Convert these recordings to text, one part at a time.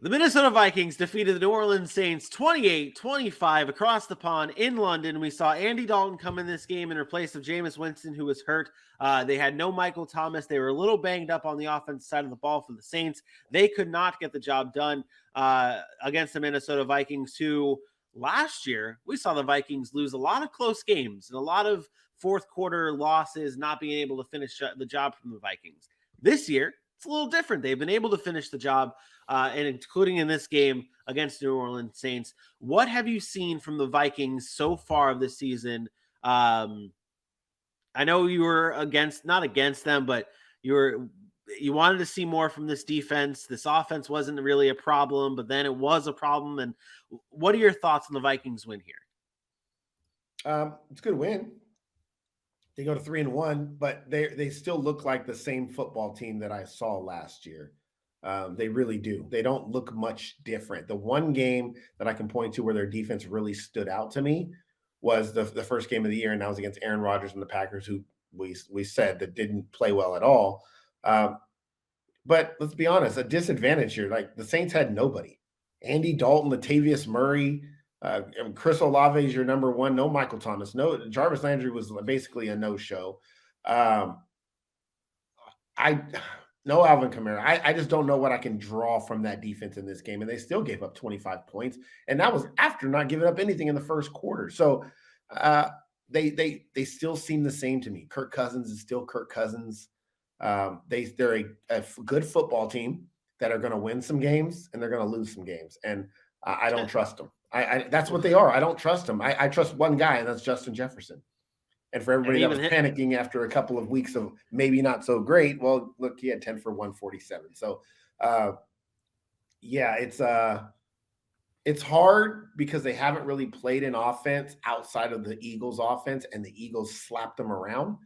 The Minnesota Vikings defeated the New Orleans Saints 28-25 across the pond in London. We saw Andy Dalton come in this game in place of Jameis Winston, who was hurt. They had no Michael Thomas. They were a little banged up on the offensive side of the ball for the Saints. They could not get the job done against the Minnesota Vikings, who last year we saw the Vikings lose a lot of close games and a lot of fourth quarter losses, not being able to finish the job from the Vikings. This year, it's a little different. They've been able to finish the job, and including in this game against the New Orleans Saints. What have you seen from the Vikings so far of this season? I know you were not against them, but you wanted to see more from this defense. This offense wasn't really a problem, but then it was a problem. And what are your thoughts on the Vikings win here? It's a good win. They go to 3-1, but they still look like the same football team that I saw last year. They really do. They don't look much different. The one game that I can point to where their defense really stood out to me was the first game of the year, and that was against Aaron Rodgers and the Packers, who we said that didn't play well at all. But let's be honest, a disadvantage here. Like, the Saints had nobody. Andy Dalton, Latavius Murray, Chris Olave is your number one. No Michael Thomas. No Jarvis Landry was basically a no-show. No Alvin Kamara. I just don't know what I can draw from that defense in this game. And they still gave up 25 points. And that was after not giving up anything in the first quarter. So they still seem the same to me. Kirk Cousins is still Kirk Cousins. They're a good football team that are going to win some games and they're going to lose some games. And I don't trust them. That's what they are. I don't trust them. I trust one guy, and that's Justin Jefferson. And for everybody that was panicking after a couple of weeks of maybe not so great, well, look, he had 10 for 147. So, it's hard because they haven't really played an offense outside of the Eagles' offense, and the Eagles slapped them around.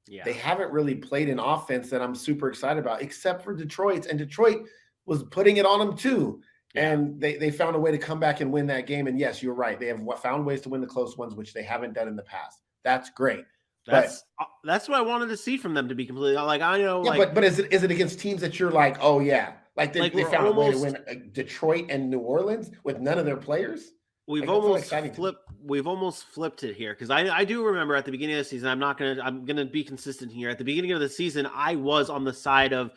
Yeah. They haven't really played an offense that I'm super excited about, except for Detroit's, and Detroit was putting it on them too. Yeah. And they found a way to come back and win that game. And yes, you're right. They have found ways to win the close ones, which they haven't done in the past. That's great. That's what I wanted to see from them, to be completely like, I know. Yeah, but is it against teams that you're like, oh yeah, like they found a way to win Detroit and New Orleans with none of their players? We've almost flipped it here, because I do remember at the beginning of the season, I'm gonna be consistent here. At the beginning of the season, I was on the side of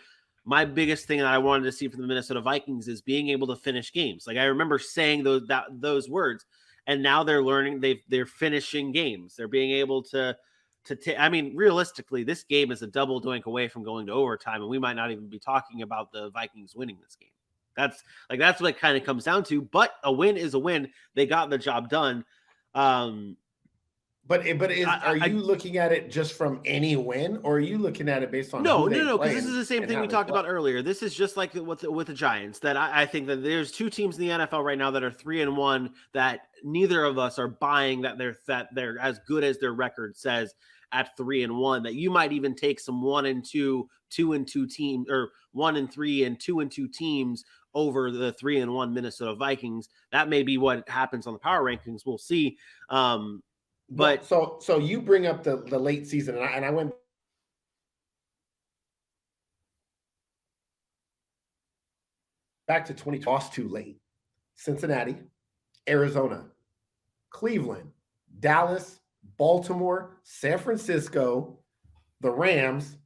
my biggest thing that I wanted to see from the Minnesota Vikings is being able to finish games. Like, I remember saying those words, and now they're learning. They're finishing games. They're being able to I mean, realistically, this game is a double doink away from going to overtime, and we might not even be talking about the Vikings winning this game. That's what it kind of comes down to. But a win is a win. They got the job done. Are you looking at it just from any win, or are you looking at it based on no? Because this is the same thing we talked about earlier. This is just like with the Giants. That I think that there's two teams in the NFL right now that are 3-1 that neither of us are buying that they're as good as their record says at 3-1. That you might even take some 1-2, 2-2 teams, or 1-3 and 2-2 teams over the 3-1 Minnesota Vikings. That may be what happens on the power rankings. We'll see. But so you bring up the late season, and I went back to 2020, lost too late. Cincinnati, Arizona, Cleveland, Dallas, Baltimore, San Francisco, the Rams.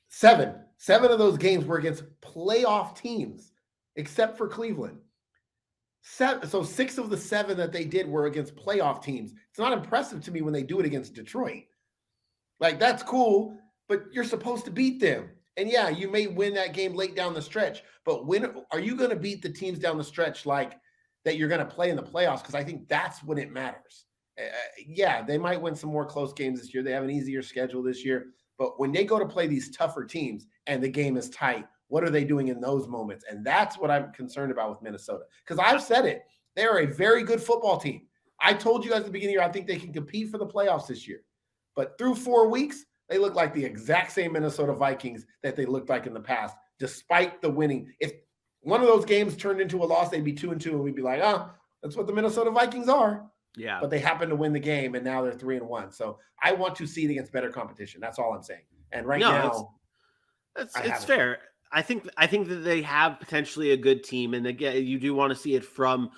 Seven of those games were against playoff teams, except for Cleveland. So 6 of the 7 that they did were against playoff teams. It's not impressive to me when they do it against Detroit. Like, that's cool, but you're supposed to beat them. And yeah, you may win that game late down the stretch, but when are you going to beat the teams down the stretch like that you're going to play in the playoffs? Because I think that's when it matters. Yeah, they might win some more close games this year. They have an easier schedule this year. But when they go to play these tougher teams and the game is tight, what are they doing in those moments? And that's what I'm concerned about with Minnesota. Because I've said it. They are a very good football team. I told you guys at the beginning of the year, I think they can compete for the playoffs this year. But through 4 weeks, they look like the exact same Minnesota Vikings that they looked like in the past, despite the winning. If one of those games turned into a loss, they'd be 2-2, and we'd be like, that's what the Minnesota Vikings are. Yeah. But they happen to win the game, and now they're 3-1. So I want to see it against better competition. That's all I'm saying. And now, it's fair. I think that they have potentially a good team, and again, you do want to see it from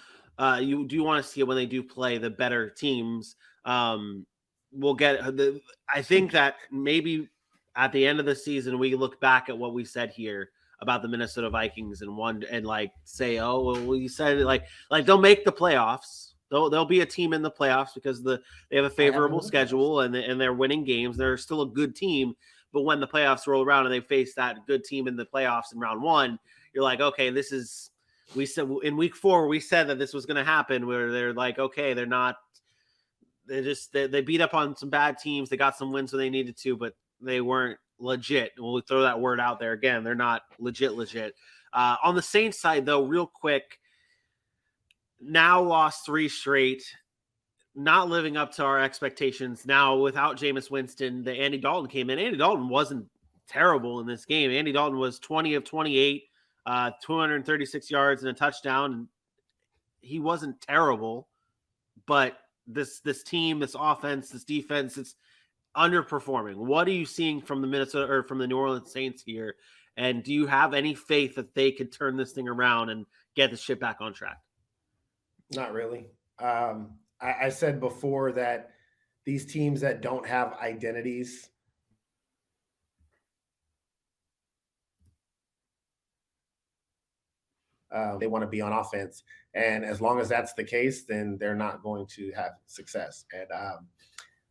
you do want to see it when they do play the better teams. We'll get the. I think that maybe at the end of the season, we look back at what we said here about the Minnesota Vikings and like say, oh, well, we said it like they'll make the playoffs. They'll be a team in the playoffs because they have a favorable schedule and they're winning games. They're still a good team. But when the playoffs roll around and they face that good team in the playoffs in round one, you're like, okay, this is. We said in week 4 we said that this was going to happen. Where they're like, okay, they're not. They beat up on some bad teams. They got some wins when they needed to, but they weren't legit. We'll throw that word out there again. They're not legit. On the Saints side, though, real quick, now lost 3 straight. Not living up to our expectations. Now, without Jameis Winston, the Andy Dalton came in. Andy Dalton wasn't terrible in this game. Andy Dalton was 20 of 28, 236 yards and a touchdown. He wasn't terrible, but this team, this offense, this defense, it's underperforming. What are you seeing from the Minnesota or from the New Orleans Saints here? And do you have any faith that they could turn this thing around and get the shit back on track? Not really. I said before that these teams that don't have identities they want to be on offense. And as long as that's the case, then they're not going to have success. And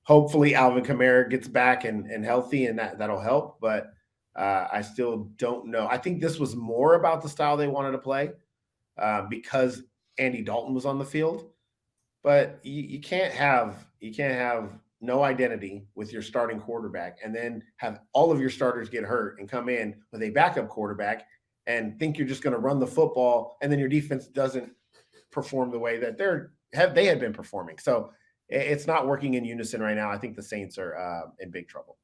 hopefully Alvin Kamara gets back and healthy, and that'll help. But I still don't know. I think this was more about the style they wanted to play because Andy Dalton was on the field. But you can't have no identity with your starting quarterback and then have all of your starters get hurt and come in with a backup quarterback and think you're just going to run the football, and then your defense doesn't perform the way that they had been performing. So it's not working in unison right now. I think the Saints are in big trouble.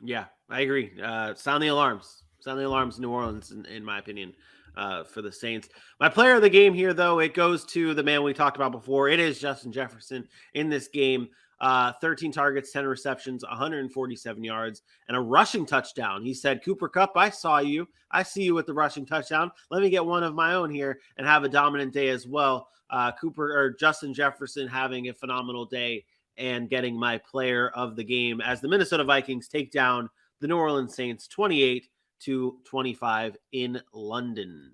Yeah, I agree. Sound the alarms. Sound the alarms, New Orleans, in my opinion, for the Saints. My player of the game here, though, it goes to the man we talked about before. It is Justin Jefferson in this game. 13 targets, 10 receptions, 147 yards, and a rushing touchdown. He said, Cooper Kupp, I saw you. I see you with the rushing touchdown. Let me get one of my own here and have a dominant day as well. Justin Jefferson having a phenomenal day and getting my player of the game as the Minnesota Vikings take down the New Orleans Saints 28-25 in London.